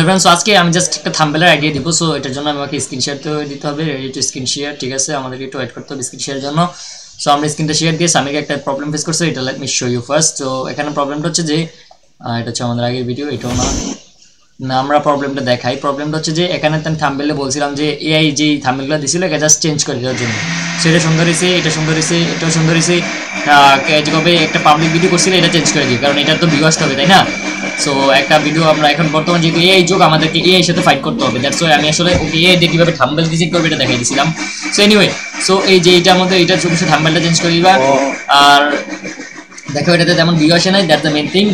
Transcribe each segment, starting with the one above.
Friends আজকে আমি just একটা থাম্বনেলের আইডিয়া দিব। সো এটার জন্য আমাকে স্ক্রিন শেয়ার তো দিতে হবে, রেডি টু স্ক্রিন শেয়ার। ঠিক আছে, আমাদেরকে একটু ওয়েট করতে হবে স্ক্রিন শেয়ারের জন্য। সো আমরা স্ক্রিনটা শেয়ার দিয়ে সামিকে একটা প্রবলেম ফেস করছে, এটা let me show you first. তো এখানে প্রবলেমটা হচ্ছে যে এটা হচ্ছে আমাদের আগের ভিডিও, এটাও না আমরা প্রবলেমটা দেখাই। প্রবলেমটা হচ্ছে যে এখানে আমি থাম্বনেলে বলছিলাম যে এআই যেই থাম্বনেলগুলো দিছিল এটা জাস্ট চেঞ্জ করে দেওয়ার জন্য। সেটা সুন্দর হয়েছে, এটা সুন্দর হয়েছে, এটাও সুন্দর হয়েছে। যেভাবে একটা পাবলিক ভিডিও করছিল এটা চেঞ্জ করে দিই, কারণ এটা তো ভিউ আসতে হবে, তাই না? সো একটা ভিডিও আমরা এখন বর্তমান যেহেতু এআই যুগ, আমাদেরকে এআই সাথে ফাইট করতে হবে। দ্যাটস ওয়াই আমি আসলে ওকে এআই দিয়ে কীভাবে থাম্বনেল ডিজাইন করবে এটা দেখাই দিয়েছিলাম। সো এনিওয়ে, সো এই যে এইটার মধ্যে এটা চোখে থাম্বনেলটা চেঞ্জ করে দিবা। আর দেখো এটাতে তেমন ভিউ আসে নাই, দ্যাটস দ্য মেইন থিং।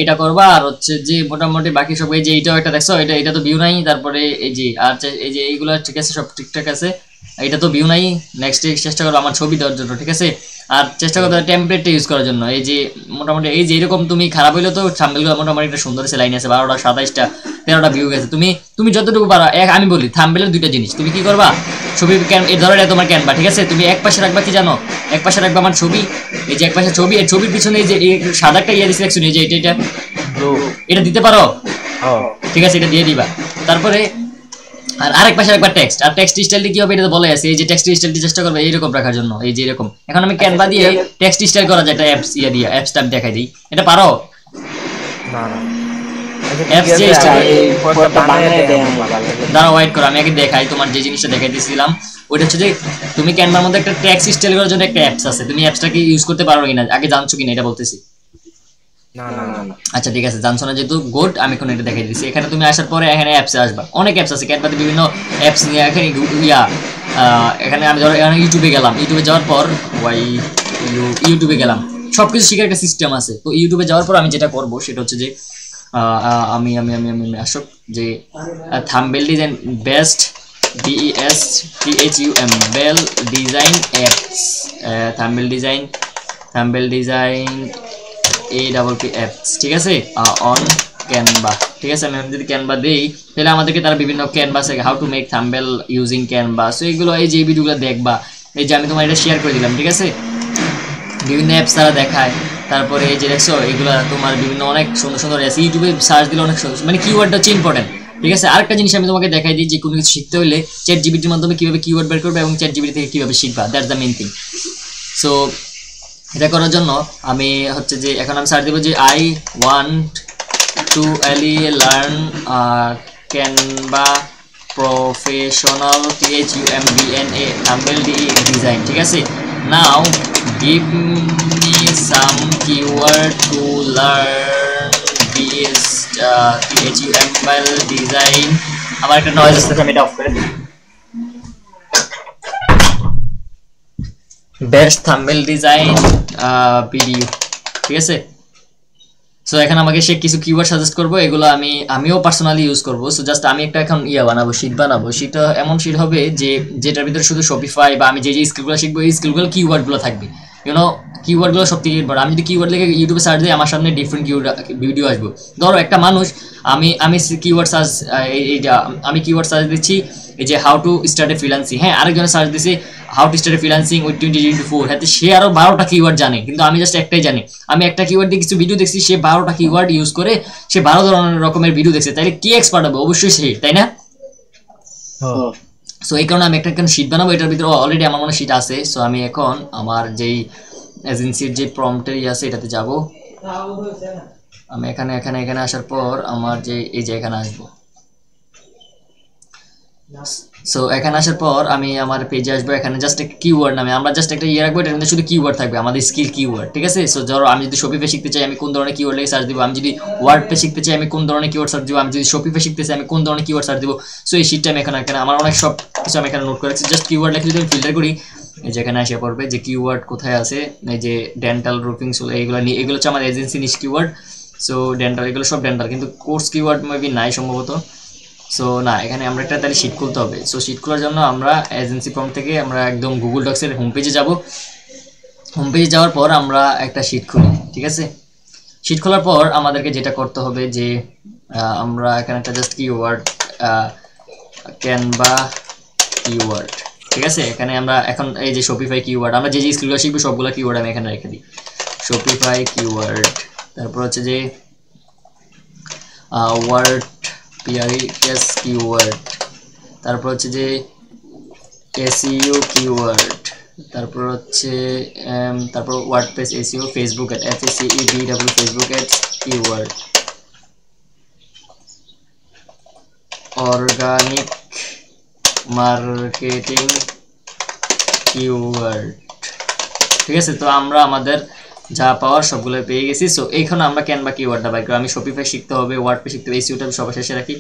এটা করবা। আর হচ্ছে যে মোটামুটি বাকি সব এই যে এইটাও একটা দেখছো, এটা তো ভিউ নাই। তারপরে এই যে আর এই যে এইগুলো ঠিক আছে, সব ঠিকঠাক আছে। এটা তো ভিউ নাই। নেক্সট চেষ্টা করবো আমার ছবি দেওয়ার জন্য, ঠিক আছে। আর চেষ্টা করতে হবে টেমপ্লেটটা ইউজ করার জন্য। এই যে মোটামুটি এই যে এরকম তুমি খারাপ হইলেও তো থাম্বনেলগুলো মোটামুটি একটা সুন্দর আছে, লাইন আছে 12টা 27টা 13টা ভিউ গেছে। তুমি যতটুকু পারো। আমি বলি থাম্বনেলের দুইটা জিনিস, তুমি কি করবা, ছবি এই ধরো এটা তোমার ক্যানভা, ঠিক আছে। তুমি এক পাশে রাখবা কি জানো, এক পাশে রাখবা আমার ছবি। এই যে এক পাশে ছবি, এই ছবির পিছনে এই যে সাদা একটা ইয়ে সিলেকশন, এই যে এটা দিতে পারো, ঠিক আছে, এটা দিয়ে দিবা। তারপরে আর আরেক পাশে একবার টেক্সট, আর টেক্সট স্টাইলটি কি হবে এটা তো বলে আছে। এই যে টেক্সট স্টাইলটি চেষ্টা করবে এইরকম রাখার জন্য, এই যে এরকম। এখন আমি ক্যানভা দিয়ে টেক্সট স্টাইল করা যায়, একটা অ্যাপস ইয়ে দিয়ে অ্যাপস টাইপ দেখাই দিই। এটা পারো? না না, অ্যাপস যে দাঁড়াও ওয়েট করো, আমি আগে দেখাই তোমার যে জিনিসটা দেখাই দিয়েছিলাম। ওইটা হচ্ছে যে তুমি ক্যানভার মধ্যে একটা টেক্সট স্টাইল করার জন্য একটা অ্যাপস আছে, তুমি অ্যাপসটাকে ইউজ করতে পারো কিনা আগে জানছো কিনা এটা বলতেছি। আচ্ছা ঠিক আছে, জানছো না যেহেতু গুড, আমি এখন এটা দেখাই দিচ্ছি। এখানে তুমি আসার পরে এখানে অ্যাপসে আসবা, অনেক অ্যাপস আছে ক্যানভাতে, বিভিন্ন অ্যাপস নিয়ে এখানে এখানে আমি ধরো এখানে ইউটিউবে গেলাম, ইউটিউবে যাওয়ার পর ইউটিউবে গেলাম, সব কিছু শেখার একটা সিস্টেম আছে। তো ইউটিউবে যাওয়ার পর আমি যেটা করবো সেটা হচ্ছে যে আমি আমি আমি আমি আসক যে থাম্বনেল ডিজাইন বেস্ট BESTHUM বেল design apps, thumbnail design APP apps, ঠিক আছে, অন ক্যানভা। ঠিক আছে, আমি যদি ক্যানভা দেই তাহলে আমাদেরকে তারা বিভিন্ন canvas how to make thumbnail using Canva. So এইগুলো এই যে ভিডিওগুলো দেখবা, এই যে আমি তোমার এটা শেয়ার করে দিলাম, ঠিক আছে। বিভিন্ন অ্যাপস তারা দেখায়। তারপরে এই যে দেখছো এগুলো তোমার বিভিন্ন অনেক সুন্দর সুন্দর আছে, ইউটিউবে সার্চ দিলে অনেক সুন্দর, মানে কিওয়ার্ডটা হচ্ছে ইম্পর্টেন্ট, ঠিক আছে। আরেকটা জিনিস আমি তোমাকে দেখাই দিই, যে কোনো কিছু শিখতে হলে চ্যাটজিপিটির মাধ্যমে কীভাবে কিওয়ার্ড বের করবে এবং চ্যাটজিপিটি থেকে কীভাবে শিখবা, that's the main thing. So এটা করার জন্য আমি হচ্ছে যে এখন আমি সার্চ দেবো যে I want to learn Canva professional THUMBNA thumbnail design, ঠিক আছে। Now give me some keyword to learn this THUMBNA design. আমার একটা নয়েজ আসছে, আমি এটা অফ করে দিই। বেস্ট থাম্বনেল ডিজাইন ভিডিও, ঠিক আছে। সো এখন আমাকে সে কিছু কিওয়ার্ড সাজেস্ট করবো, এগুলো আমিও পার্সোনালি ইউজ করবো। সো জাস্ট আমি একটা এখন বানাবো, শিট বানাবো। শিটটা এমন শিট হবে যে যেটার ভিতরে শুধু শপিফাই বা আমি যে স্কিলগুলো শিখবো এই স্কিলগুলো কিওয়ার্ডগুলো থাকবে, কিওয়ার্ডগুলো সব থেকে ইম্পর্টেন্ট। আমি যদি কিওয়ার্ড লিখে ইউটিউবে সার্চ দিই আমার সামনে ডিফারেন্ট ভিডিও আসবে। ধরো একটা মানুষ, আমি কিওয়ার্ড সার্চ আমি কিওয়ার্ড সার্চ দিচ্ছি এই যে how to start A freelancing, হ্যাঁ, আরেকজনে সার্চ দিচ্ছে how to start A freelancing with 2024, হ্যাঁ, সে আরো 12টা কিওয়ার্ড জানে, কিন্তু আমি জাস্ট একটাই জানি। আমি একটা কিওয়ার্ড দিয়ে কিছু ভিডিও দেখছি, সে 12টা কিওয়ার্ড ইউজ করে সে 12 ধরনের রকমের ভিডিও দেখছে, তাইলে কি এক্সপার্ট হবে? অবশ্যই সে, তাই না? সো এই কারণে আমি একটা শীট বানাবো, এটার ভিতরে অলরেডি আমার মনে শীট আছে। সো আমি এখন আমার যেই এজেন্সির যে প্রম্পটের আছে এটাতে যাব। আমি এখানে আসার পর আমার যে এই যে এখানে আসবো। সো এখানে আসার পর আমি আমার পেজে আসবো। এখানে জাস্ট একটা কিওয়ার্ড নামে আমরা জাস্ট একটা রাখবো, এটার মধ্যে শুধু কিওয়ার্ড থাকবে, আমাদের স্কিল কিওয়ার্ড, ঠিক আছে। সো ধরো আমি যদি শপিফাই শিখতে চাই আমি কোন ধরনের কিওয়ার্ড লিখে সার্চ দিব, আমি যদি ওয়ার্ডপ্রেস শিখতে চাই আমি কোন ধরনের কিওয়ার্ড সার্চ দিব, আমি যদি শপিফাই শিখতে চাই আমি কোন ধরনের কিওয়ার্ড সার্চ দিব। সো এই শিটটা আমি এখানে আমার অনেক সব কিছু আমি এখানে নোট করেছি। জাস্ট কিওয়ার্ড লিখে যদি আমি ফিল্টার করি, এই যে এখানে আসে পড়বে যে কিওয়ার্ড কোথায় আছে, এই যে ডেন্টাল রুফিং, এগুলো হচ্ছে আমার এজেন্সি নিশ কিওয়ার্ড। সো ডেন্টাল, এগুলো সব ডেন্টাল, কিন্তু কোর্স কিওয়ার্ড মেবি নাই সম্ভবত। সো না, এখানে আমরা একটা তাহলে শিট খুলতে হবে। সো শিট খোলার জন্য আমরা এজেন্সি ফর্ম থেকে আমরা একদম গুগল ডক্সের হোম পেজে যাব। হোম পেজে যাওয়ার পর আমরা একটা শিট খুলি, ঠিক আছে। শিট খোলার পর আমাদেরকে যেটা করতে হবে যে আমরা এখানে একটা জাস্ট কিওয়ার্ড ক্যানভা কিওয়ার্ড, ঠিক আছে। এখানে আমরা এখন এই যে শপিফাই কিওয়ার্ড, আমরা যে স্কিলগুলো শিখবো সবগুলো কিওয়ার্ড আমি এখানে রেখে দিই। শপিফাই কিওয়ার্ড, তারপর হচ্ছে যে ওয়ার্ড PRES কিওয়ার্ড, তারপর হচ্ছে যে SEO কিওয়ার্ড, তারপর হচ্ছে তারপর WordPress SEO, Facebook ad FACEBW Facebook ads keyword, organic marketing keyword. ঠিক আছে, তো আমরা আমাদের যা পাওয়ার সবগুলো পেয়ে গেছি। সো এইখানে আমরা ক্যানভা কিওয়ার্ডটা বাই করি। আমি শপিফাই শিখতে হবে, ওয়ার্ডপ্রেস শিখতে হবে, এসইওটা সবার শেষে রাখি,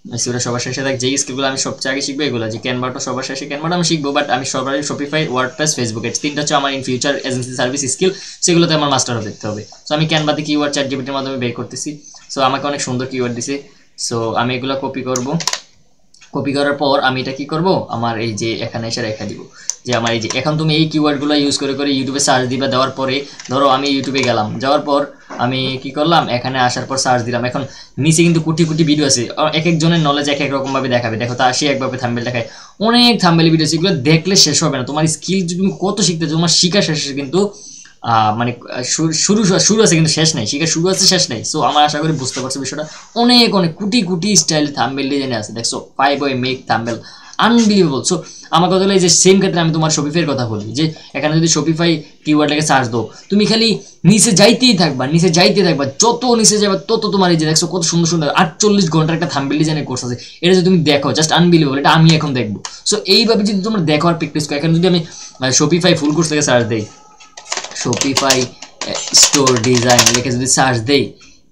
এসইওটা সবার শেষে রাখি। যেই স্কিলগুলো আমি সবচেয়ে আগে শিখবো এগুলো, যে ক্যানভাটা সবার শেষে, ক্যানভাটা আমি শিখবো, বাট আমি সবার শপিফাই, ওয়ার্ডপ্রেস, ফেসবুক এডস, তিনটা হচ্ছে আমার in future agency service skill, সেগুলোতে আমার মাস্টার হতে হবে। সো আমি ক্যানভাতে কিওয়ার্ড চ্যাটজিপিটির মাধ্যমে বের করতেছি। সো আমাকে অনেক সুন্দর কিওয়ার্ড দিছে। সো আমি এগুলো কপি করব, কপি করার পর আমি এটা কি করব, আমার এই যে এখানে এসে রেখে দিব, যে আমার এই যে এখন তুমি এই কিওয়ার্ডগুলো ইউজ করে করে ইউটিউবে সার্চ দিবা। দেওয়ার পরে ধরো আমি ইউটিউবে গেলাম, যাওয়ার পর আমি কি করলাম, এখানে আসার পর সার্চ দিলাম। এখন নিচে কিন্তু কোটি কোটি ভিডিও আছে, এক একজনের নলেজ এক এক রকম ভাবে দেখাবে। দেখো তা সে একভাবে থাম্বনেল দেখায়, অনেক থাম্বনেল ভিডিও আছে, এগুলো দেখলে শেষ হবে না। তোমার স্কিল যদি তুমি কত শিখতে, তোমার শিখা শেষে কিন্তু মানে শুরু আছে কিন্তু শেষ নাই, শিখা শুরু আছে শেষ নাই। সো আমার আশা করি বুঝতে পারছো বিষয়টা। অনেক অনেক কোটি কোটি স্টাইল থাম্বনেল ডিজাইনে আছে, দেখছো 5 way make thumbnail, unbelievable. So আমার কথা হলো এই যে সেম ক্ষেত্রে আমি তোমার শপিফাইয়ের কথা বলি, যে এখানে যদি শপিফাই কিওয়ার্ড লেগে সার্চ দাও, তুমি খালি নিচে যাইতেই থাকবা, নিচে যাইতে থাকবা, যত নিচে যাবে তত তোমার এই যে দেখছো কত সুন্দর সুন্দর 48 ঘন্টার একটা থাম্বনেল ডিজাইনের কোর্স আছে। এটা যদি তুমি দেখো, জাস্ট আনবিলিভেবল, এটা আমি এখন দেখবো। সো এইভাবে যদি তোমরা দেখো আর প্র্যাকটিস করো, এখানে যদি আমি শপিফাই ফুল কোর্স থেকে সার্চ দেই, শপিফাই স্টোর ডিজাইন লিখে যদি সার্চ দেই,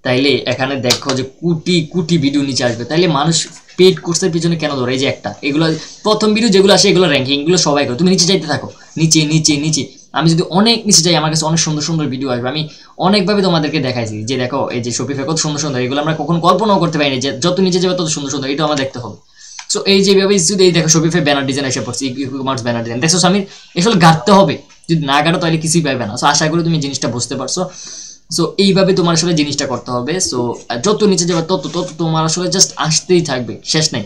তাইলে এখানে দেখো যে কোটি কোটি ভিডিও নিচে আসবে। তাইলে মানুষ পেড কোর্সের পিছনে কেন ধরে? এই যে একটা, এগুলো প্রথম ভিডিও যেগুলো আসে এগুলো র্যাঙ্কিং, এগুলো সবাই করে। তুমি নিচে যাইতে থাকো, নিচে নিচে নিচে। আমি যদি অনেক নিচে যাই, আমার কাছে অনেক সুন্দর সুন্দর ভিডিও আসবে। আমি অনেকভাবে তোমাদেরকে দেখাইছি যে দেখো এই যে শপিফাই কত সুন্দর সুন্দর, এগুলো আমরা কখনো কল্পনাও করতে পারিনি যে যত নিচে যাবে তত সুন্দর সুন্দর, এটা আমার দেখতে হবে। সো এই যেভাবে যদি এই দেখো শপিফাই ব্যানার ডিজাইন এসে পড়ছে, ই কমার্স ব্যানার ডিজাইন, দেখছো সামির, আসলে গাঁটতে হবে, যদি না গাড়ো তাহলে কিছুই পাইবে না। সো আশা করি তুমি জিনিসটা বুঝতে পারছো। সো এইভাবে তোমার আসলে জিনিসটা করতে হবে। সো যত নিচে যাবে তত তত তোমার আসলে জাস্ট আসতেই থাকবে, শেষ নাই।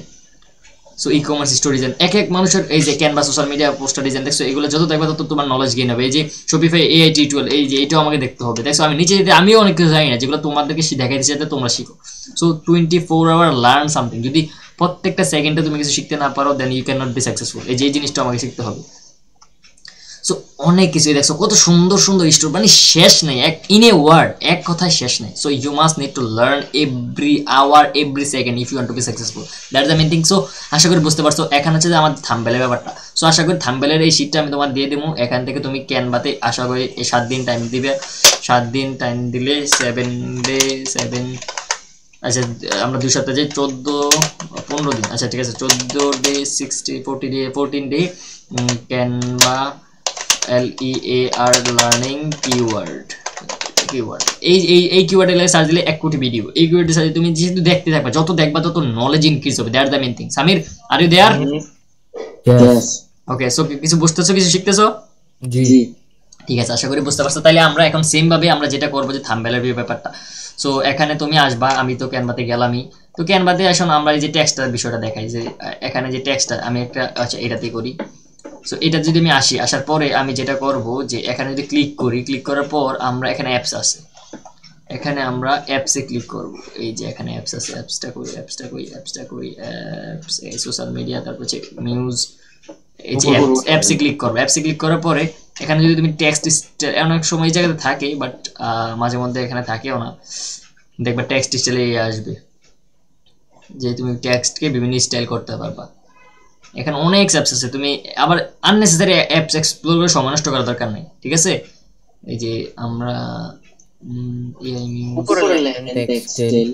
So e commerce store design, এক এক মানুষের এই যে Canva social media poster design, দেখছো এগুলো যত দেখবে তত তোমার নলেজ গেইন হবে। এই যে শপিফাই AI টিউটোরিয়াল, এই যে এটাও আমাকে দেখতে হবে। দেখছো আমি নিচে যেতে, আমিও অনেক কিছু জানি না, যেগুলো তোমাদেরকে দেখাইতে চাইতে তোমরা শিখো। So 24 hour learn something. যদি প্রত্যেকটা সেকেন্ডে তুমি কিছু শিখতে না পারো, then you can not be successful. এই যে জিনিসটা আমাকে শিখতে হবে। সো অনেক কিছু দেখছো, কত সুন্দর সুন্দর স্টোর, মানে শেষ নেই, ইন এ ওয়ার্ড, এক কথায় শেষ নেই। So you must need to learn every hour, every second if you want to be successful. That is the main thing. So আশা করি বুঝতে পারছো। এখানে হচ্ছে যে আমার থাম্বনেলের ব্যাপারটা। সো আশা করি থাম্বনেলের এই শিটটা আমি তোমার দিয়ে দেবো। এখান থেকে তুমি ক্যানভাতে আশা করি এই 7 দিন টাইম দিবে। 7 দিন টাইম দিলে 7 ডে 7, আচ্ছা আমরা 2 সপ্তাহ যাই, 15 দিন, আচ্ছা ঠিক আছে 14 day 14 day Canva LEAR learning keyword, এই কিওয়ার্ডে সার্চ দিলে 1 কোটি ভিডিও। এই কিওয়ার্ডে সার্চ তুমি যেহেতু দেখতে থাকবা, যত দেখবা তত নলেজ ইনক্রিজ হবে। That's the main thing. Samir, are you there? Yes. Okay, so কিছু বুঝতেছো, কিছু শিখতেছো? জি। ঠিক আছে, আশা করি বুঝতে পারছো। তাইলে আমরা এখন সেম ভাবে আমরা যেটা করবো যে থাম্বনেলের ব্যাপারটা। সো এখানে তুমি আসবা, আমি তো ক্যানভাতে গেলামই। তো ক্যানভাতে এখন আমরা এই যে টেক্সটার বিষয়টা দেখাই, যে এখানে যে টেক্সটটা আমি একটা, আচ্ছা এটাতেই করি। সো এটা যদি আমি আসি, আসার পরে আমি যেটা করব যে এখানে যদি ক্লিক করি, ক্লিক করার পর আমরা এখানে অ্যাপস আছে, এখানে আমরা অ্যাপসে ক্লিক করব। এই যে এখানে অ্যাপস আছে, অ্যাপসটা করি অ্যাপস, এই সোশ্যাল মিডিয়া, তারপর হচ্ছে নিউজ, এই যে অ্যাপসে ক্লিক করবো। অ্যাপসে ক্লিক করার পরে এখানে যদি তুমি টেক্সট, অনেক সময় এই জায়গাতে থাকে, বাট মাঝে মধ্যে এখানে থাকেও না, দেখবা টেক্সট স্টাইলে আসবে, যে তুমি টেক্সটকে বিভিন্ন স্টাইল করতে পারবা। এখানে অনেক অ্যাপস আছে, তুমি আবার আননেসেসারি অ্যাপস এক্সপ্লোর করে সময় নষ্ট করার দরকার নেই, ঠিক আছে? এই যে আমরা AI news textile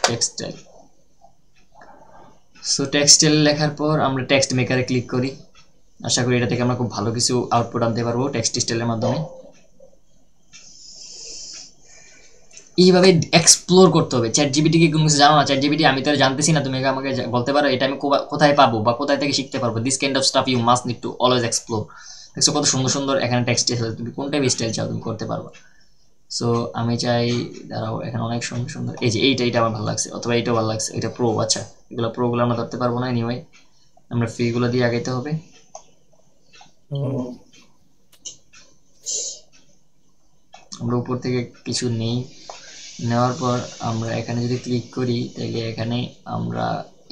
textile. So textile লেখার পর আমরা টেক্সট মেকারে ক্লিক করি। আশা করি এটা থেকে আমরা খুব ভালো কিছু আউটপুট আনতে পারবো টেক্সট স্টাইলের মাধ্যমে। এইভাবে এক্সপ্লোর করতে হবে। চ্যাট জিপিটি কি কোনো কিছু জানো না? চ্যাট জিপিটি আমি তো জানতেছি না, তুমি আমাকে বলতে পারো এটা আমি কোথায় পাবো বা কোথায় থেকে শিখতে পারবো? This kind of stuff you must need to always explore. দেখছো কত সুন্দর সুন্দর এখানে টেক্সট স্টাইল, তুমি কোন টাইপের স্টাইল চাও তুমি করতে পারবা। সো আমি চাই, দাঁড়াও, এখানে অনেক সুন্দর সুন্দর, এই যে এইটা আমার ভালো লাগছে, অথবা এইটাও ভালো লাগছে, এটা প্রো। আচ্ছা এগুলো প্রোগুলো আমরা ধরতে পারবো না, এনিওয়ে আমরা ফ্রিগুলো দিয়ে আগাইতে হবে। আমরা উপর থেকে কিছু নেই, নেওয়ার পর আমরা এখানে যদি ক্লিক করি তাহলে এখানে আমরা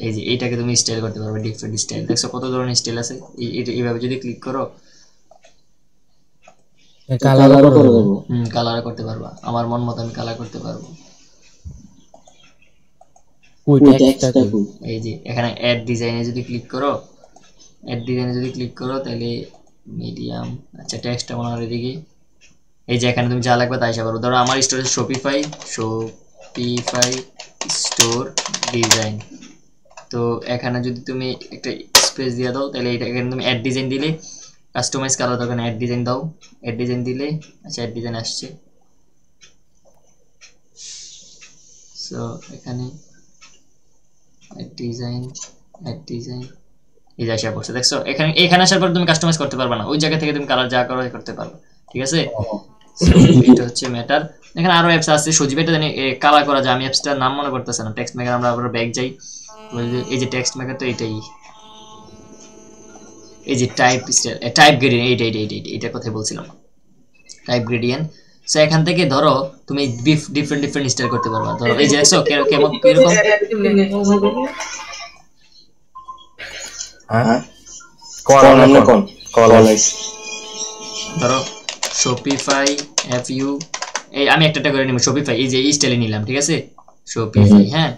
এই যে এইটাকে তুমি স্টাইল করতে পারবে, ডিফারেন্ট স্টাইল। দেখছো কত ধরনের স্টাইল আছে, এইভাবে যদি ক্লিক করো কালার করে দেবো। কালার করতে পারবা, আমার মন মতো আমি কালার করতে পারবো। ওই টেক্সটটা কই? এই যে এখানে অ্যাড ডিজাইনে যদি ক্লিক করো, অ্যাড ডিজাইনে যদি ক্লিক করো তাহলে মিডিয়াম, আচ্ছা টেক্সটটা মনে হয় এদিকে। এই যে এখানে তুমি যা লাগবে তাই পারো। ধরো আমার স্টোরে শপিফাই স্টোর ডিজাইন, তো এখানে যদি তুমি একটা স্পেস দিয়ে দাও তাহলে এটা এখানে তুমি অ্যাড ডিজাইন দিলে কাস্টমাইজ কালার দরকার, অ্যাড ডিজাইন দাও, অ্যাড ডিজাইন দিলে আচ্ছা অ্যাড ডিজাইন আসছে। সো এখানে অ্যাড ডিজাইন এই যে আসা পড়ছে, দেখছো এখানে আসার পর তুমি কাস্টমাইজ করতে পারবে না, ওই জায়গা থেকে তুমি কালার যা করো করতে পারবে, ঠিক আছে। এটা হচ্ছে ম্যাটার। এখানে আরো অ্যাপস আছে, সজীব এটা জানি কালার করা যায়, আমি অ্যাপসটার নাম মনে করতেছে না। টেক্সট মেকার, আমরা আবার ব্যাক যাই, এই যে টেক্সট মেকার, তো এটাই, এই যে টাইপ গ্রেডিয়েন্ট, এইটা কথা বলছিলাম, টাইপ গ্রেডিয়েন্ট। সো এখান থেকে ধরো তুমি ডিফারেন্ট স্টাইল করতে পারবা। ধরো এই যে দেখছো কেমন কিরকম, ধরো শপিফাই FU, এই আমি একটা করে নিব শপিফাই, এই যে এই স্টাইলে নিলাম, ঠিক আছে শপিফাই। হ্যাঁ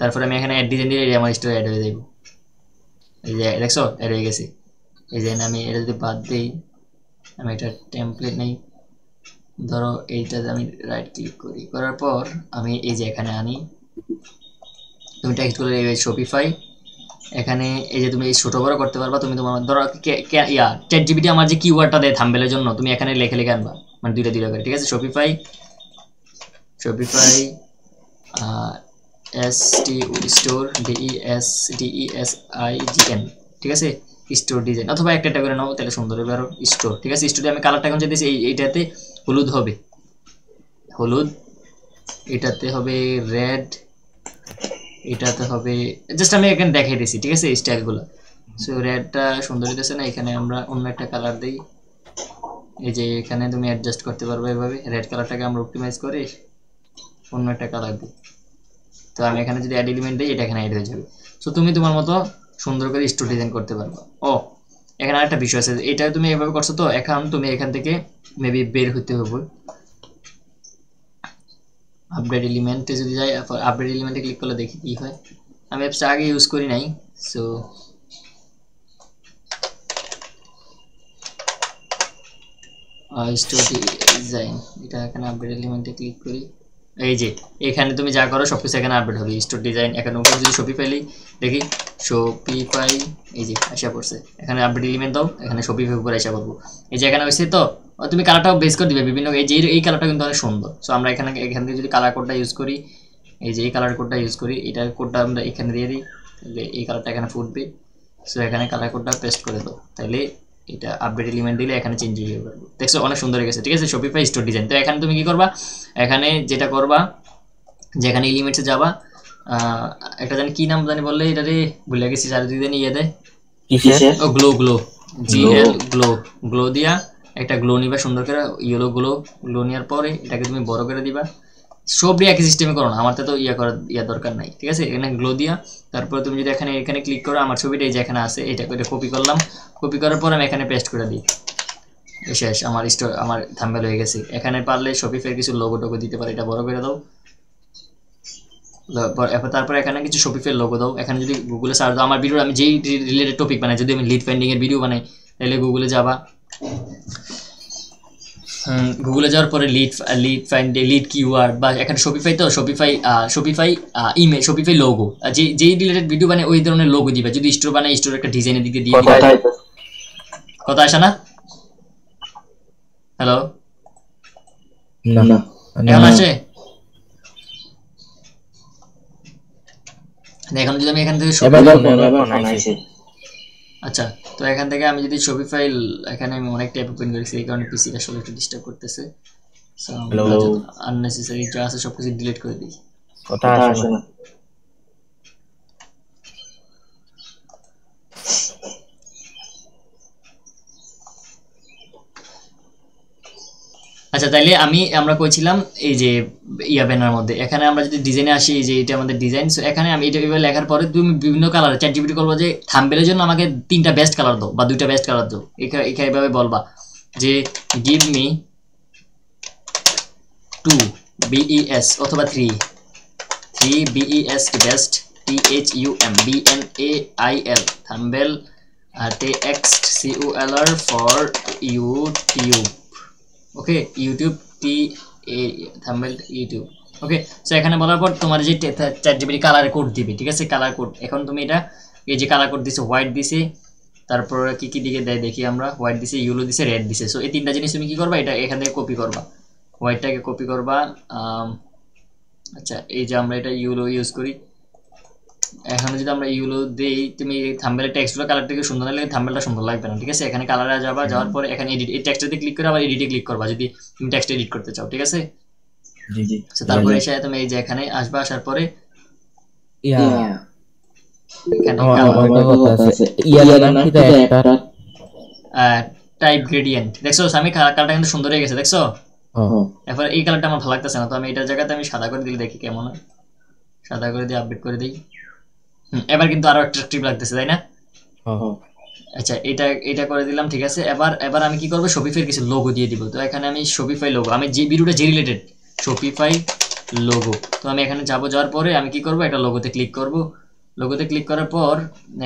তারপর আমি এখানে অ্যাড ডিজাইন দিলে আমার স্টোরে অ্যাড হয়ে যাবে, এই যে দেখছো অ্যাড হয়ে গেছে। এই যে আমি এটা যদি বাদ দেই, আমি এটা টেমপ্লেট নেই, ধরো এইটাতে আমি রাইট ক্লিক করি, করার পর আমি এই যে এখানে আনি, তুমি টেক্সট করে শপিফাই, এখানে এই যে তুমি ছোট বড় করতে পারবা। তুমি তোমার ধরো চ্যাট জিপিটি আমার যে কিওয়ার্ডটা দেয় থাম্বনেলের জন্য, তুমি এখানে লিখে আনবা, মানে দুইটা করে, ঠিক আছে। শপিফাই স্টোর DESIGN, ঠিক আছে, স্টোর ডিজাইন, অথবা একটা করে নাও তাহলে সুন্দর হবে আরো। স্টোর, ঠিক আছে। স্টোরে আমি কালারটা এখন চাইতেছি এইটাতে হলুদ হবে, হলুদ, এটাতে হবে রেড, এটাতে হবে, জাস্ট আমি এখানে দেখাই দিয়েছি, ঠিক আছে স্টাইলগুলো। সো রেডটা সুন্দর হইতেছে না, এখানে আমরা অন্য একটা কালার দিই, এই যে এখানে তুমি অ্যাডজাস্ট করতে পারবে এভাবে, রেড কালারটাকে আমরা অপটিমাইজ করে অন্য একটা কালার দিই। তো আমি এখানে যদি অ্যাড এলিমেন্ট দিই, এটা এখানে অ্যাড হয়ে যাবে। সো তুমি তোমার মতো সুন্দর করে স্টোর ডিজাইন করতে পারবে। ও এখানে আরেকটা বিষয় আছে, এটা তুমি এভাবে করছো, তো এখন তুমি এখান থেকে মেবি বের হতে হবে। আপডেট এলিমেন্টে যদি যাই, আপডেট এলিমেন্টে ক্লিক করলে দেখি কি হয়। আমি অ্যাপসটা আগে ইউজ করি নাই, সো স্টোর ডিজাইন, এটা এখানে আপডেট এলিমেন্টে ক্লিক করি, এই যে এখানে তুমি যা করো সবকিছু এখানে আপডেট হবে। স্টোর ডিজাইন এখানে উপরে যদি শপিফাই দেখি, শপিফাই এই যে আসা পড়ছে, এখানে আপডেট এলিমেন্ট দাও, এখানে শপিফাই উপরে আসা করবো, এই যে এখানে হয়েছে। তো তুমি কালারটাও বেস করে দিবে বিভিন্ন, এই যে এই কালারটা কিন্তু অনেক সুন্দর। সো আমরা এখান থেকে যদি কালার কোডটা ইউজ করি, এই যে এই কালার কোডটা ইউজ করি, এটার কোডটা আমরা এখানে দিয়ে দিই, তাহলে এই কালারটা এখানে ফুটবে। সো এখানে কালার কোডটা পেস্ট করে দাও, তাহলে এটা আপডেট এলিমেন্ট দিলে এখানে চেঞ্জ হয়ে যাবে, দেখছো অনেক সুন্দর হয়ে গেছে, ঠিক আছে। Shopify store design. তো এখানে তুমি কি করবা, এখানে যেটা করবা, যেখানে এলিমেন্টসে যাবা, একটা জানি কি নাম জানি বললে, এটারে ভুলে গেছি, চারিদিকে জানি ইয়ে দেয়, ও গ্লো GL গ্লো দিয়া একটা গ্লো নিবা সুন্দর করে, ইয়েলো গ্লো নেওয়ার পরে এটাকে তুমি বড় করে দিবা। সবই একই সিস্টেমে করো না, আমার তো ইয়া দরকার নাই, ঠিক আছে। এখানে গ্লো দিয়া, তারপরে তুমি যদি এখানে ক্লিক করো, আমার ছবিটা এই যে এখানে আছে, এটা করে কপি করলাম, কপি করার পর আমি এখানে পেস্ট করে দিই, শেষ, আমার থাম্বনেল হয়ে গেছে। এখানে পারলে শপিফাই কিছু লোগো টোগো দিতে পারে, এটা বড় করে দাও, তারপর এখানে কিছু শপিফাই লোগো দাও। এখানে যদি গুগলে সার্চ দাও, আমার ভিডিও আমি যেই রিলেটেড টপিক বানাই, যদি আমি লিড ফাইন্ডিং এর ভিডিও বানাই, তাহলে গুগলে যাবা, গুগলে যাওয়ার পরে লিড ফাইন্ডে লিড কিওয়ার্ড, বা এখানে শপিফাই, তো শপিফাই ইমেল, শপিফাই লোগো, যেই রিলেটেড ভিডিও বানাই ওই ধরনের লোগো দিবা। যদি স্টোর বানাই, স্টোর একটা ডিজাইনের দিকে দিয়ে দিবা। কথা আসে না? হ্যালো, এখন আসে? এখন যদি আমি এখান থেকে আচ্ছা, তো এখান থেকে আমি যদি শপিফাই, এখানে আমি অনেক টাইপ ওপেন করেছি, এই কারণে পিসি আসলে একটু ডিস্টার্ব করতেছে। সো আননেসেসারি যা আছে সবকিছু ডিলিট করে দিই। কথা আসে না। আচ্ছা আচ্ছা তাইলে আমরা কইছিলাম এই যে ইয়া ব্যানার মধ্যে এখানে আমরা যদি ডিজাইনে আসি এই যে এটা আমাদের ডিজাইন, সো এখানে আমি এটা এভাবে লেখার পরে তুমি বিভিন্ন কালার চ্যাট জিপিটি করবো যে থাম্বনেলের জন্য আমাকে 3টা বেস্ট কালার দাও বা 2টা বেস্ট কালার দাও, এখানে এভাবে বলবা যে গিভ মি 2 BES অথবা 3 BES best THUMBNAIL thumbnail text COLR for YouTube, okay YouTube thumbnail YouTube, okay. So এখানে বলার পর তোমার যে চ্যাট জিপিটি কালার কোড দিবে, ঠিক আছে কালার কোড। এখন তুমি এটা এই যে কালার কোড দিছে, হোয়াইট দিছে, তারপর কি কি দিকে দেয় দেখি আমরা, হোয়াইট দিছে, ইয়েলো দিছে, রেড দিছে। সো এই 3টা জিনিস তুমি কি করবা, এটা এখান থেকে কপি করবা, হোয়াইটটাকে কপি করবা। আচ্ছা এই যে আমরা এটা ইয়েলো ইউজ করি, এখানে যদি আমরা ইয়েলো দেই, তুমি থাম্বনেলের টেক্সটগুলো কালারটাকে সুন্দর না লাগলে থাম্বনেলটা সুন্দর লাগবে না, ঠিক আছে। এখানে কালারে যাবা, যাওয়ার পরে এখানে এডিট, এই টেক্সটটাতে ক্লিক করে আবার এডিটে ক্লিক করবা যদি তুমি টেক্সট এডিট করতে চাও, ঠিক আছে। জি জি। সো তারপরে এসে তুমি এই যে এখানে আসবা, আসার পরে ইয়া এখানে টাইপ গ্রেডিয়েন্ট দেখছো, আমি কালারটা কিন্তু সুন্দর হয়ে গেছে দেখছো। এরপর এই কালারটা আমার ভালো লাগতেছে না, তো আমি এটার জায়গাতে আমি সাদা করে দিলে দেখি কেমন হয়, সাদা করে দিয়ে আপডেট করে দিই। এবার কিন্তু আরো অ্যাট্রাকটিভ লাগতেছে তাই না? আচ্ছা এটা করে দিলাম, ঠিক আছে। এবার আমি কি করব, শপিফাইয়ের কিছু লোগো দিয়ে দিব। তো এখানে আমি শপিফাই লোগো, আমি যে ভিডিওটা যে রিলেটেড শপিফাই লোগো, তো আমি এখানে যাওয়ার পরে আমি কি করব, একটা লোগোতে ক্লিক করব। লোগোতে ক্লিক করার পর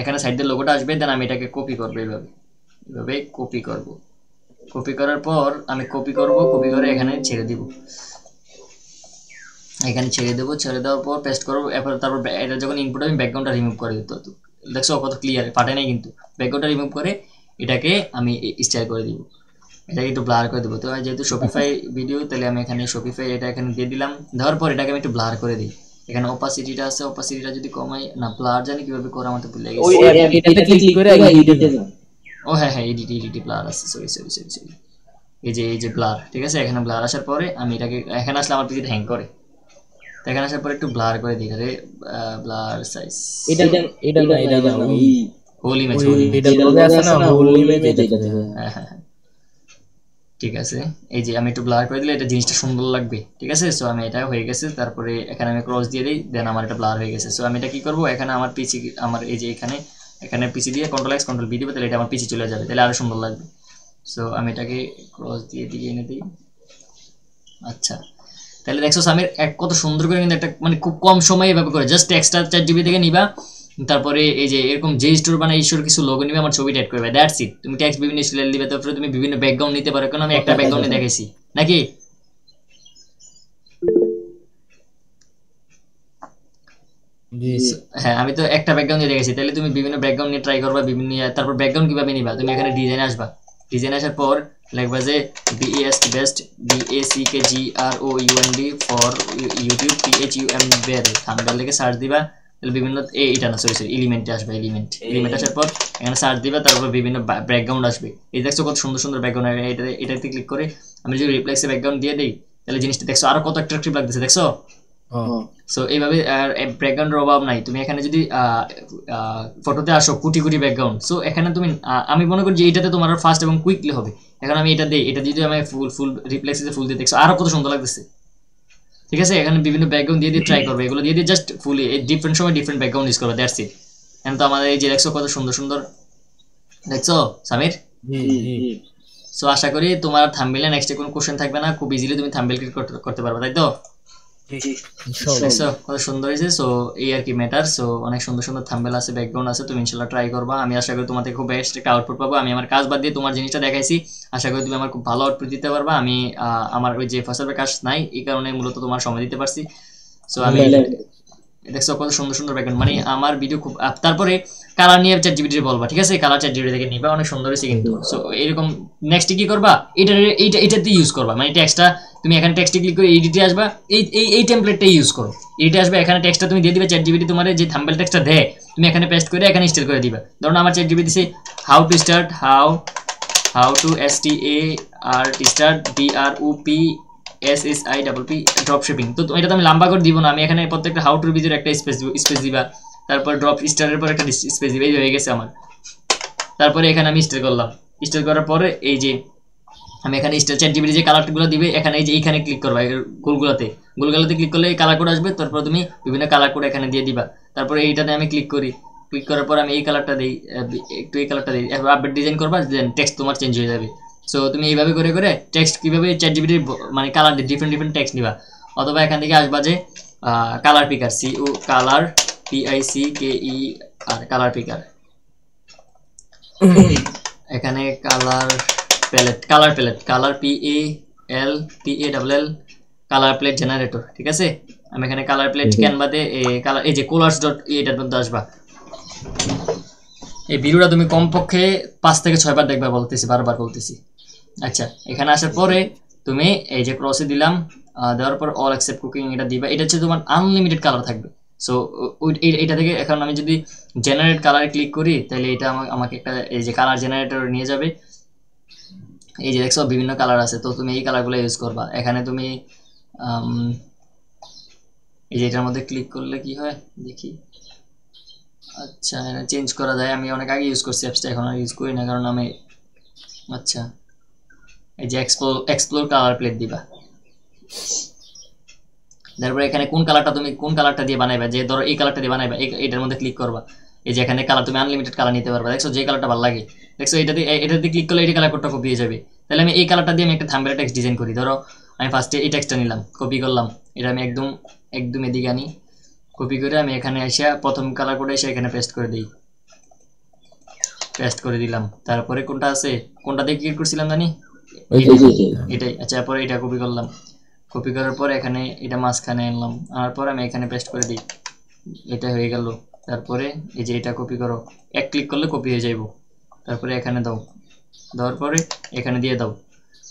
এখানে সাইড দিয়ে লোগোটা আসবে, দেন আমি এটাকে কপি করব, এইভাবে কপি করব। কপি করার পর আমি কপি করে এখানে ছেড়ে দিব, এখানে ছেড়ে দেবো, ছেড়ে দেওয়ার পর পেস্ট করবো। তারপর এটা যখন ইনপুট আমি ব্যাকগ্রাউন্ডটা রিমুভ করে দিতে, দেখছো কত ক্লিয়ার, ফাটে নাই কিন্তু। ব্যাকগ্রাউন্ডটা রিমুভ করে এটাকে আমি স্টাইল করে দিব, এটাকে একটু ব্লার করে দেবো। তো যেহেতু শপিফাই ভিডিও, তাহলে আমি এখানে শপিফাই এটা এখানে দিয়ে দিলাম। দেওয়ার পর এটাকে আমি একটু ব্লার করে দিই। এখানে অপাসিটিটা আছে, অপাসিটিটা যদি কমাই না, ব্লার জানি কিভাবে করা, আমার তো ভুলে গেছি। ও হ্যাঁ এডিট ব্লার আছে, সরি এই যে ব্লার, ঠিক আছে। এখানে ব্লার আসার পরে আমি এটাকে, এখানে আসলে আমার পিছিয়ে হ্যাং করে, এখানে আসার পরে একটু ব্লার করে দিই, আরে ব্লার সাইজ হোল ইমেজ, হ্যাঁ ঠিক আছে। এই যে আমি একটু ব্লার করে দিলে এটা জিনিসটা সুন্দর লাগবে, ঠিক আছে। সো আমি এটা হয়ে গেছে, তারপরে এখানে আমি ক্রস দিয়ে দিই, দেন আমার এটা ব্লার হয়ে গেছে। সো আমি এটা কি করবো, এখানে আমার পিসি, আমার এই যে এখানে পিসি দিয়ে Ctrl X Ctrl V দিবে, তাহলে এটা আমার পিসি চলে যাবে, তাহলে আরো সুন্দর লাগবে। সো আমি এটাকে ক্রস দিয়ে এনে দিই। আচ্ছা তাহলে দেখছো সামির কত সুন্দর করে কিন্তু একটা মানে খুব কম সময়ে এভাবে করে জাস্ট এক্সট্রা চ্যাট জিপি থেকে নিবা, তারপরে এই যে এরকম যে স্টোর বানায় এই স্টোর কিছু লোগো নিবে, আমার ছবিটা অ্যাড করবে, দ্যাটস ইট। তুমি টেক্সট বিভিন্ন স্টাইল দিবে, তারপরে তুমি বিভিন্ন ব্যাকগ্রাউন্ড নিতে পারো, কারণ আমি একটা ব্যাকগ্রাউন্ডে দেখাইছি নাকি। হ্যাঁ আমি তো একটা ব্যাকগ্রাউন্ড দিয়ে দেখাইছি, তাহলে তুমি বিভিন্ন ব্যাকগ্রাউন্ড নিয়ে ট্রাই করবা, বিভিন্ন। তারপর ব্যাকগ্রাউন্ড কিভাবে নিবা, তুমি এখানে ডিজাইনে আসবা, ডিজাইন আসার পর লিখবা যে BES best BACKGROUND for YouTube THUMBNAIL thumbnail লিখে সার্চ দিবা, তাহলে বিভিন্ন এইটা না সরি এলিমেন্টে আসবে, এলিমেন্ট আসার পর এখানে সার্চ দিবা, তারপর বিভিন্ন ব্যাকগ্রাউন্ড আসবে। এই দেখছো কত সুন্দর সুন্দর ব্যাকগ্রাউন্ড, এটাতে ক্লিক করে আমি যদি রিপ্লেক্সে ব্যাকগ্রাউন্ড দিয়ে দিই, তাহলে জিনিসটা দেখছো আরো কত অ্যাট্রাকটিভ লাগতেছে দেখছো। সো এইভাবে ব্যাকগ্রাউন্ডের অভাব নাই। তুমি এখানে যদি ফটোতে আসো কোটি ব্যাকগ্রাউন্ড, সো এখানে তুমি আমি মনে করি যে এইটাতে তোমার ফাস্ট এবং কুইকলি হবে। এখন আমি এটা দিই, এটা যদি আমি ফুল রিপ্লেক্সে ফুল দিয়ে দেখছো আরো কত সুন্দর লাগতেছে, ঠিক আছে। এখানে বিভিন্ন ব্যাকগ্রাউন্ড দিয়ে ট্রাই করবে, এগুলো দিয়ে জাস্ট ফুলি ডিফারেন্ট সময় ডিফারেন্ট ব্যাকগ্রাউন্ড ইউজ করবে, দ্যাটস ইট। এখন তো আমাদের এই যে দেখছো কত সুন্দর সুন্দর দেখছো সামির। সো আশা করি তোমার থাম্বনেলে নেক্সটে কোনো কোশ্চেন থাকবে না, খুব ইজিলি তুমি থাম্বনেল ক্রিয়েট করতে পারবে, তাই তো? কত সুন্দর হয়েছে। সো এই আর কি ম্যাটার। সো অনেক সুন্দর সুন্দর থাম্বনেল আছে, ব্যাকগ্রাউন্ড আছে, তুমি ইনশাআল্লাহ ট্রাই করবা। আমি আশা করি তোমাদের খুব বেস্ট একটা আউটপুট পাবো। আমি আমার কাজ বাদ দিয়ে তোমার জিনিসটা দেখাইছি, আশা করি তুমি আমার খুব ভালো আউটপুট দিতে পারবা। আমি আমার ওই যে ফার্স্টের কাজ নাই, এই কারণে মূলত তোমার সময় দিতে পারছি। সো আমি দেখছো কত সুন্দর সুন্দর ব্যাকগ্রাউন্ড, মানে আমার ভিডিও খুব। তারপরে কালার নিয়ে চ্যাট জিপিটি বলবা, ঠিক আছে, কালার চ্যাট জিপিটি থেকে নিবা, অনেক সুন্দর হয়েছে কিন্তু। সো এরকম নেক্সট কি করবা, এইটাতে ইউজ করবা, মানে টেক্সটটা তুমি এখানে টেক্সটে ক্লিক করে এডিটে আসবা, এই টেমপ্লেটটা ইউজ করো, এডিটে আসবে, এখানে টেক্সটটা তুমি দিয়ে দিবে, চ্যাট জিপিটি তোমার যে থাম্বনেল টেক্সটটা দেয় তুমি এখানে পেস্ট করে এখানে স্টাইল করে দিবা। ধরুন আমার চ্যাট জিপিটি দিছে how to start DROPSSIPP drop shipping. তো এটা তো আমি লম্বা করে দিব না, আমি এখানে প্রত্যেকটা হাউ টুর ভিতরে একটা স্পেস দিবা, তারপর ড্রপ স্টারের পর একটা স্পেস দিবা, এই হয়ে গেছে আমার। তারপরে এখানে আমি স্টাইল করলাম, স্টাইল করার পরে এই যে আমি এখানে ChatGPT যে কালারগুলো দিবে এখানে এই যে এইখানে ক্লিক করবা গোলগুলোতে ক্লিক করলে এই কালার কোড আসবে, তারপর তুমি বিভিন্ন কালার কোড এখানে দিয়ে দিবা। তারপরে এইটাতে আমি ক্লিক করি, ক্লিক করার পর আমি এই কালারটা দিই, একটু এই কালারটা দিই, এবার আপডেট ডিজাইন করবা, দেন টেক্সট তোমার চেঞ্জ হয়ে যাবে। সো তুমি এইভাবে করে করে টেক্সট কীভাবে ChatGPT মানে কালার ডিফারেন্ট টেক্সট নিবা, অথবা এখান থেকে আসবা যে colour picker, colour PICKER colour picker, এখানে colour palette colour PALL colour plate generator. ঠিক আছে, আমি এখানে কালার প্লেট ক্যানভাতে কালার এই যে কোলার্স ডট এটার মধ্যে আসবা। এই ভিডিওটা তুমি কমপক্ষে 5 থেকে 6 বার দেখবা, বলতেছি বারবার বলতেছি। আচ্ছা, এখানে আসার পরে তুমি এই যে ক্রসে দিলাম, দেওয়ার পর অল অ্যাকসেপ্ট কুকিং এটা দিবা। এটা হচ্ছে তোমার আনলিমিটেড কালার থাকবে। সো এটা থেকে এখন আমি যদি জেনারেট কালারে ক্লিক করি তাহলে এটা আমাকে একটা এই যে কালার জেনারেটর নিয়ে যাবে। এই যে দেখছো বিভিন্ন কালার আছে, তো তুমি এই কালারগুলো ইউজ করবা। এখানে তুমি এই যে এটার মধ্যে ক্লিক করলে কি হয় দেখি। আচ্ছা, চেঞ্জ করা যায়, আমি অনেক আগে ইউজ করছি অ্যাপসটা, এখন আর ইউজ করি না কারণ আমি আচ্ছা এই যে এক্সপ্লোর কালার প্লেট দিবা। তারপরে এখানে কোন কালারটা দিয়ে বানাইবা, যে ধরো এই কালারটা দিয়ে বানাইবা, এটার মধ্যে ক্লিক করবা। এই যে এখানে কালার তুমি আনলিমিটেড কালার নিতে পারবা। দেখছো যে কালারটা ভালো লাগে, দেখছো এটাতে ক্লিক করলে এই কালার কোডটা কপি হয়ে যাবে। তাহলে আমি এই কালারটা দিয়ে আমি একটা থাম্বনেল টেক্সট ডিজাইন করি। ধরো আমি ফার্স্টে এই টেক্সটটা নিলাম, কপি করলাম, এটা আমি একদম এদিকে আনি, কপি করে আমি এখানে এসে প্রথম কালার কোডে এসে এখানে পেস্ট করে দিলাম। তারপরে কোনটা আছে, কোনটা দিয়ে ক্লিক করছিলাম জানি, এটাই। আচ্ছা, তারপরে এটা কপি করলাম, কপি করার পর এখানে এটা মাঝখানে আনলাম, আনার পর আমি এখানে পেস্ট করে দিই, এটা হয়ে গেল। তারপরে এই যে এটা কপি করো, এক ক্লিক করলে কপি হয়ে যাইব। তারপরে এখানে দাও, দেওয়ার পরে এখানে দিয়ে দাও।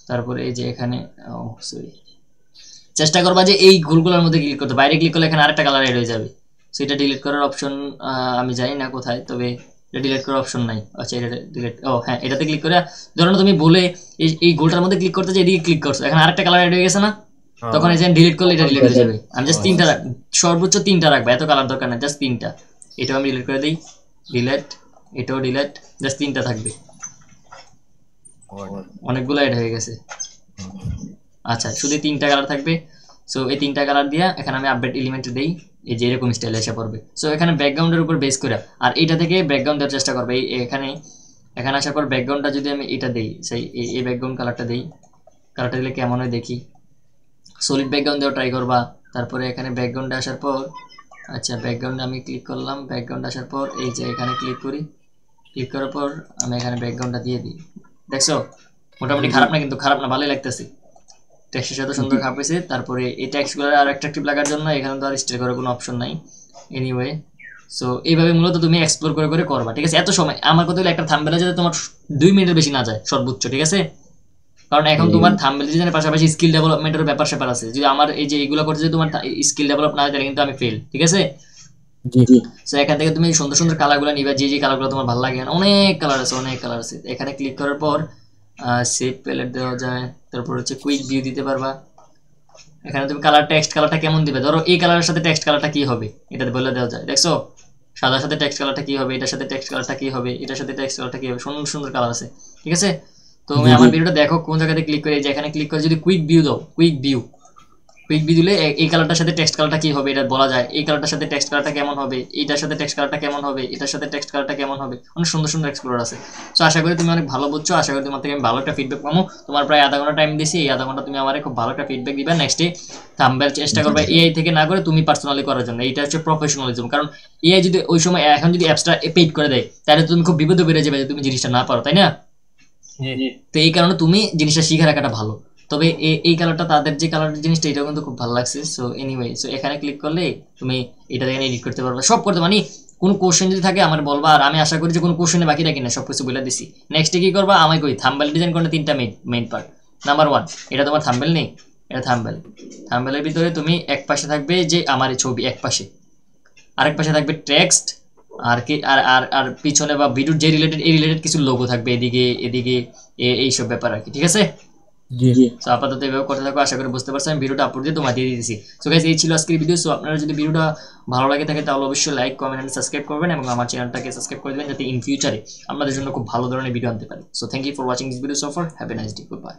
তারপরে এই যে এখানে চেষ্টা করবা যে এই গোলগুলোর মধ্যে ক্লিক করতে, বাইরে ক্লিক করলে এখানে আরেকটা কালার এড হয়ে যাবে। সো এটা ডিলিট করার অপশন আমি জানি না কোথায়, তবে এটা ডিলিট করার অপশন নাই। আচ্ছা, এটা ডিলিট, হ্যাঁ, এটাতে ক্লিক করে ধরো তুমি বলে এই গোলটার মধ্যে ক্লিক করতে যে এদিকে ক্লিক করছো, এখানে আরেকটা কালার এড হয়ে গেছে না, তখন এই যে ডিলিট করলে এটা ডিলিট হয়ে যাবে। আমি জাস্ট 3টা সর্বোচ্চ 3টা রাখবো, এত কালার দরকার না, জাস্ট 3টা। এটাও আমি ডিলিট করে দিই, ডিলিট, এটাও ডিলিট, জাস্ট 3টা থাকবে, অনেকগুলো এড হয়ে গেছে। আচ্ছা, শুধু 3টা কালার থাকবে। সো এই 3টা কালার দিয়ে এখানে আমি আপডেট এলিমেন্ট দেই, এই যে এরকম স্টাইল এসে পড়বে। সো এখানে ব্যাকগ্রাউন্ডের উপর বেস করে, আর এইটা থেকে ব্যাকগ্রাউন্ড দেওয়ার চেষ্টা করবে। এখানে আসার পর ব্যাকগ্রাউন্ডটা যদি আমি এটা দেই, সেই এই ব্যাকগ্রাউন্ড কালারটা দেই, কালারটা দিলে কেমন হয় দেখি। সলিড ব্যাকগ্রাউন্ড দেওয়া ট্রাই করবা। তারপরে এখানে ব্যাকগ্রাউন্ডে আসার পর, আচ্ছা ব্যাকগ্রাউন্ডে আমি ক্লিক করলাম, ব্যাকগ্রাউন্ড আসার পর এই যে এখানে ক্লিক করি, ক্লিক করার পর আমি এখানে ব্যাকগ্রাউন্ডটা দিয়ে দিই। দেখছো মোটামুটি খারাপ না, কিন্তু খারাপ না, ভালোই লাগতেছে, টেক্সটের সাথে সুন্দর খাপ হয়েছে। তারপরে এই টেক্সটগুলো আর অ্যাট্রাকটিভ লাগার জন্য এখানে তো আর স্টাইল করার কোনো অপশন নাই এনিওয়ে। সো এইভাবে মূলত তুমি এক্সপ্লোর করে করবা। ঠিক আছে, এত সময় আমার কথা হলো একটা থাম্বনেলে যাতে তোমার 2 মিনিটের বেশি না যায় সর্বোচ্চ। ঠিক আছে, কারণ এখন তোমার থাম্বনেল ডিজাইনের পাশাপাশি স্কিল ডেভেলপমেন্টের ব্যাপার স্যাপার আছে। যদি আমার এই যে এইগুলো করতে যদি তোমার স্কিল ডেভেলপ না হয় তাহলে কিন্তু আমি ফেল। ঠিক আছে, সো এখান থেকে তুমি সুন্দর সুন্দর কালারগুলো নিবা, যে কালারগুলো তোমার ভালো লাগে, অনেক কালার আছে। এখানে ক্লিক করার পর সেভ প্যালেট দেওয়া যায়, তারপর হচ্ছে কুইক ভিউ দিতে পারবা। এখানে তুমি কালারটা কেমন দিবে, ধরো এই কালারের সাথে টেক্সট কালারটা কি হবে এটাতে বলে দেওয়া যায়। দেখছো সাদার সাথে টেক্সট কালারটা কি হবে, এটার সাথে টেক্সট কালারটা কি হবে, এটার সাথে টেক্সট কালারটা কি হবে, সুন্দর সুন্দর কালার আছে। ঠিক আছে, তো তুমি আমার ভিডিওটা দেখো, কোন জায়গাতে ক্লিক করে, যে এখানে ক্লিক করে যদি কুইক ভিউ দাও, কুইক ভিউ দিলে এই কালারটার সাথে টেক্সট কালারটা কি হবে এটা বলা যায়। এই কালারটার সাথে টেক্সট কালারটা কেমন হবে, এইটার সাথে টেক্সট কালারটা কেমন হবে, এটার সাথে টেক্সট কালারটা কেমন হবে, অনেক সুন্দর সুন্দর এক্সপ্লোর আছে। সো আশা করি তুমি অনেক ভালো বুঝছো, আশা করি তোমার থেকে আমি ভালো একটা ফিডব্যাক পাবো। তোমার প্রায় আধা ঘন্টা টাইম দিছি, এই আধা ঘন্টা তুমি আমার খুব ভালো একটা ফিডব্যাক দিবা। নেক্সটে থাম্বনেল চেষ্টা করবে এআই থেকে না করে তুমি পার্সোনালি করার জন্য, এইটা হচ্ছে প্রফেশনালিজম। কারণ এআই যদি ওই সময় এখন যদি অ্যাপসটা পেইড করে দেয় তাহলে তুমি খুব বিপদে বেড়ে যাবে যে তুমি জিনিসটা না পারো, তাই না? তো এই কারণে তুমি জিনিসটা শিখে রাখাটা ভালো। তবে এই কালারটা, তাদের যে কালার জিনিসটা, এটাও কিন্তু খুব ভালো লাগছে। সো এনিওয়ে, সো এখানে ক্লিক করলে তুমি এটা থেকে এডিট করতে পারবে, সব করতে, মানে কোনো কোশ্চেন যদি থাকে আমার বলবা, আর আমি আশা করি যে কোনো কোশ্চেনে বাকি রাখি না, সব কিছু বলে দিছি। নেক্সটে কি করবা, আমি কই থাম্বনেল ডিজাইন করতে 3টা মেইন পার্ট। নাম্বার 1, এটা তোমার থাম্বনেল নেই, এটা থাম্বনেলের ভিতরে তুমি এক পাশে থাকবে যে আমার ছবি, এক পাশে, আরেক পাশে থাকবে টেক্সট, আর কি আর পিছনে বা ভিডিওর যে রিলেটেড কিছু লোগো থাকবে, এদিকে এইসব ব্যাপার আর কি। ঠিক আছে, সো আপাতত এভাবে করতে থাকো, আশা করি বুঝতে পারছো। আমি ভিডিওটা আপলোড দিয়ে তোমার দিয়ে দিয়েছি। সো গাইস, এই ছিল আজকের ভিডিও। সো আপনারা যদি ভিডিওটা ভালো লাগে থাকে তাহলে অবশ্যই লাইক, কমেন্ট এন্ড সাবস্ক্রাইব করবেন, এবং আমার চ্যানেলটাকে সাবস্ক্রাইব করে দেবেন যাতে ইন ফিউচারে আপনাদের জন্য খুব ভালো ধরনের ভিডিও আনতে পারি। So thank you for watching this video so far, have a nice day, good by.